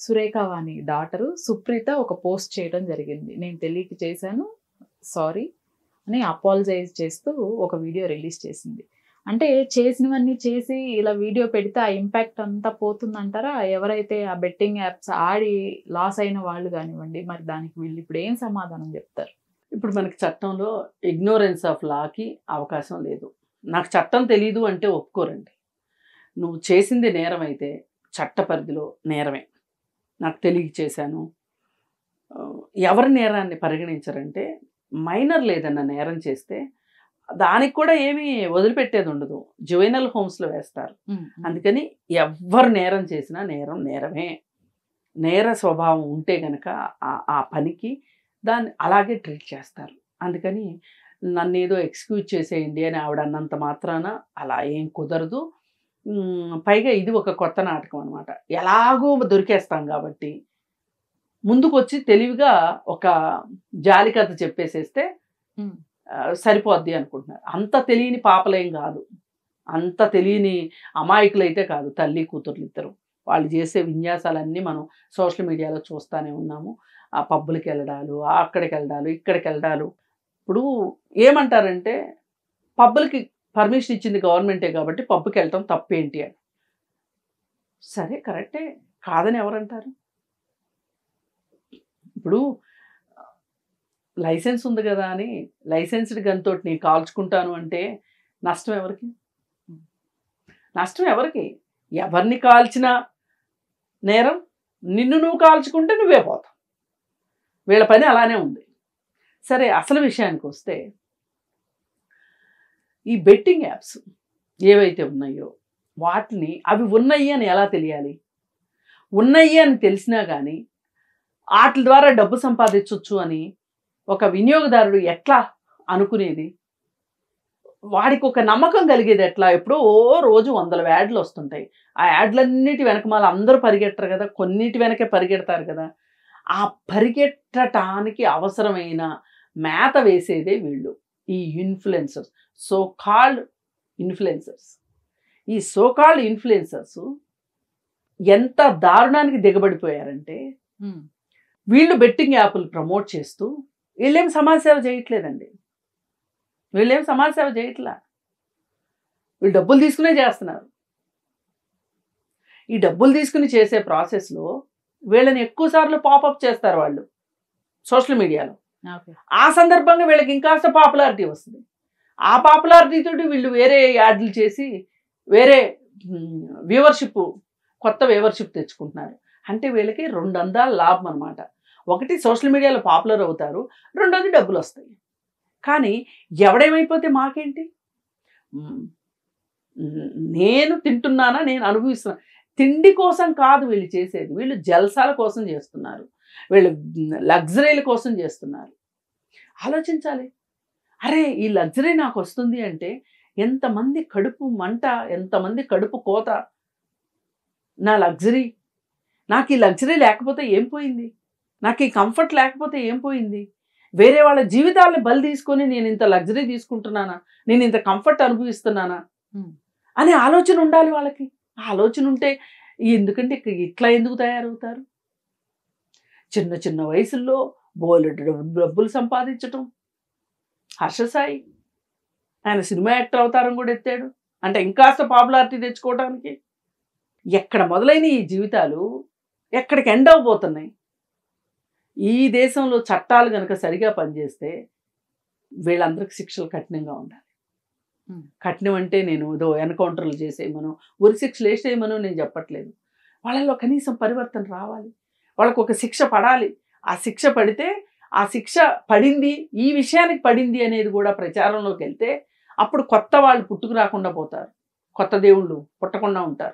సురేఖ వాణి daughter Supritha ఒక post చేయడం జరిగింది. నేను తెలియక చేశాను, సారీ అని అపాలజైజ్ చేస్తూ ఒక వీడియో రిలీజ్ చేసింది. అంటే చేసినవన్నీ చేసి ఇలా వీడియో పెడితే ఆ ఇంపాక్ట్ అంతా పోతుందంటారా? ఎవరైతే ఆ బెట్టింగ్ యాప్స్ ఆడి లాస్ అయిన వాళ్ళు కానివ్వండి, మరి దానికి వీళ్ళు ఇప్పుడు ఏం సమాధానం చెప్తారు? ఇప్పుడు మనకి చట్టంలో ఇగ్నోరెన్స్ ఆఫ్ లాకి అవకాశం లేదు. నాకు చట్టం తెలీదు అంటే ఒప్పుకోరండి. నువ్వు చేసింది నేరం అయితే చట్ట పరిధిలో నేరమే. నాకు తెలియక చేశాను. ఎవరి నేరాన్ని పరిగణించరంటే మైనర్లు ఏదన్నా నేరం చేస్తే దానికి కూడా ఏమీ వదిలిపెట్టేది ఉండదు. జువెనల్ హోమ్స్లో వేస్తారు. అందుకని ఎవ్వరు నేరం చేసినా నేరం నేరమే. నేర స్వభావం ఉంటే కనుక ఆ పనికి దాన్ని అలాగే ట్రీట్ చేస్తారు. అందుకని నన్ను ఏదో ఎక్స్క్యూజ్ చేసేయండి అని ఆవిడ అన్నంత మాత్రాన అలా ఏం కుదరదు. పైగా ఇది ఒక కొత్త నాటకం అనమాట. ఎలాగో దొరికేస్తాం కాబట్టి ముందుకొచ్చి తెలివిగా ఒక జాలి కథ చెప్పేసేస్తే సరిపోద్ది అనుకుంటున్నారు. అంత తెలియని పాపలేం కాదు, అంత తెలియని అమాయకులైతే కాదు. తల్లి కూతుర్లు ఇద్దరు వాళ్ళు చేసే విన్యాసాలన్నీ మనం సోషల్ మీడియాలో చూస్తూనే ఉన్నాము. ఆ పబ్బులకి వెళ్ళడాలు, అక్కడికి వెళ్ళడాలు, ఇక్కడికి వెళ్ళడాలు. ఇప్పుడు ఏమంటారంటే పబ్బులకి పర్మిషన్ ఇచ్చింది గవర్నమెంటే కాబట్టి పబ్బుకి వెళ్ళటం తప్పేంటి అని. సరే కరెక్టే, కాదని ఎవరంటారు? ఇప్పుడు లైసెన్స్ ఉంది కదా అని లైసెన్స్డ్ గన్తో నేను కాల్చుకుంటాను అంటే నష్టం ఎవరికి? నష్టం ఎవరికి? ఎవరిని కాల్చినా నేరం. నిన్ను నువ్వు కాల్చుకుంటే నువ్వే పోతావు. వీళ్ళ పని అలానే ఉంది. సరే, అసలు విషయానికి వస్తే ఈ బెట్టింగ్ యాప్స్ ఏవైతే ఉన్నాయో వాటిని అవి ఉన్నాయి అని ఎలా తెలియాలి? ఉన్నాయి అని తెలిసినా కానీ వాటి ద్వారా డబ్బు సంపాదించవచ్చు అని ఒక వినియోగదారుడు ఎట్లా అనుకునేది? వాడికి ఒక నమ్మకం కలిగేది ఎట్లా? ఎప్పుడో రోజు 100 యాడ్లు వస్తుంటాయి. ఆ యాడ్లన్నిటి వెనకమాల అందరూ పరిగెట్టరు కదా, కొన్నిటి వెనకే పరిగెడతారు కదా. ఆ పరిగెట్టడానికి అవసరమైన మేత వేసేదే వీళ్ళు, ఈ ఇన్ఫ్లుయెన్సర్స్, సో కాల్డ్ ఇన్ఫ్లుయెన్సర్స్. ఈ సో కాల్డ్ ఇన్ఫ్లుయెన్సర్స్ ఎంత దారుణానికి దిగబడిపోయారంటే వీళ్ళు బెట్టింగ్ యాప్లు ప్రమోట్ చేస్తూ వీళ్ళేం సమాజసేవ చేయట్లేదండి. వీళ్ళేం సమాజసేవ చేయట్లా. వీళ్ళు డబ్బులు తీసుకునే చేస్తున్నారు. ఈ డబ్బులు తీసుకుని చేసే ప్రాసెస్లో వీళ్ళని ఎక్కువ సార్లు పాపప్ చేస్తారు వాళ్ళు సోషల్ మీడియాలో. ఆ సందర్భంగా వీళ్ళకి ఇంకాస్త పాపులారిటీ వస్తుంది. ఆ పాపులారిటీ తోటి వీళ్ళు వేరే యాడ్లు చేసి వేరే వ్యూవర్షిప్, కొత్త వ్యూవర్షిప్ తెచ్చుకుంటున్నారు. అంటే వీళ్ళకి 2 అందాల లాభం అనమాట. ఒకటి, సోషల్ మీడియాలో పాపులర్ అవుతారు, రెండోది డబ్బులు వస్తాయి. కానీ ఎవడేమైపోతే మాకేంటి? నేను తింటున్నానా, నేను అనుభవిస్తున్నా. తిండి కోసం కాదు వీళ్ళు చేసేది. వీళ్ళు జల్సాల కోసం చేస్తున్నారు, వీళ్ళు లగ్జరీల కోసం చేస్తున్నారు. ఆలోచించాలి. అరే, ఈ లగ్జరీ నాకు వస్తుంది అంటే ఎంతమంది కడుపు మంట, ఎంతమంది కడుపు కోత. నా లగ్జరీ, నాకు ఈ లగ్జరీ లేకపోతే ఏం పోయింది? నాకు ఈ కంఫర్ట్ లేకపోతే ఏం పోయింది? వేరే వాళ్ళ జీవితాలని బలి తీసుకొని నేను ఇంత లగ్జరీ తీసుకుంటున్నానా, నేను ఇంత కంఫర్ట్ అనుభవిస్తున్నానా అనే ఆలోచన ఉండాలి వాళ్ళకి. ఆ ఆలోచన ఉంటే ఎందుకంటే ఇట్లా ఎందుకు తయారవుతారు? చిన్న చిన్న వయసుల్లో బోలెడు డబ్బులు సంపాదించటం. హర్షసాయి ఆయన సినిమా యాక్టర్ అవతారం కూడా ఎత్తాడు అంటే ఇంకాస్త పాపులారిటీ తెచ్చుకోవడానికి. ఎక్కడ మొదలైన ఈ జీవితాలు ఎక్కడికి ఎండ్ అవబోతున్నాయి? ఈ దేశంలో చట్టాలు కనుక సరిగా పనిచేస్తే వీళ్ళందరికీ శిక్షలు కఠినంగా ఉండాలి. కఠినం అంటే నేను ఏదో ఎన్కౌంటర్లు చేసేయమను, ఉరి శిక్షలు వేసేయమను నేను చెప్పట్లేదు. వాళ్ళలో కనీసం పరివర్తన రావాలి. వాళ్ళకు ఒక శిక్ష పడాలి. ఆ శిక్ష పడితే, ఆ శిక్ష పడింది, ఈ విషయానికి పడింది అనేది కూడా ప్రచారంలోకి వెళ్తే అప్పుడు కొత్త వాళ్ళు పుట్టుకు రాకుండా పోతారు, కొత్త దేవుళ్ళు పుట్టకుండా ఉంటారు.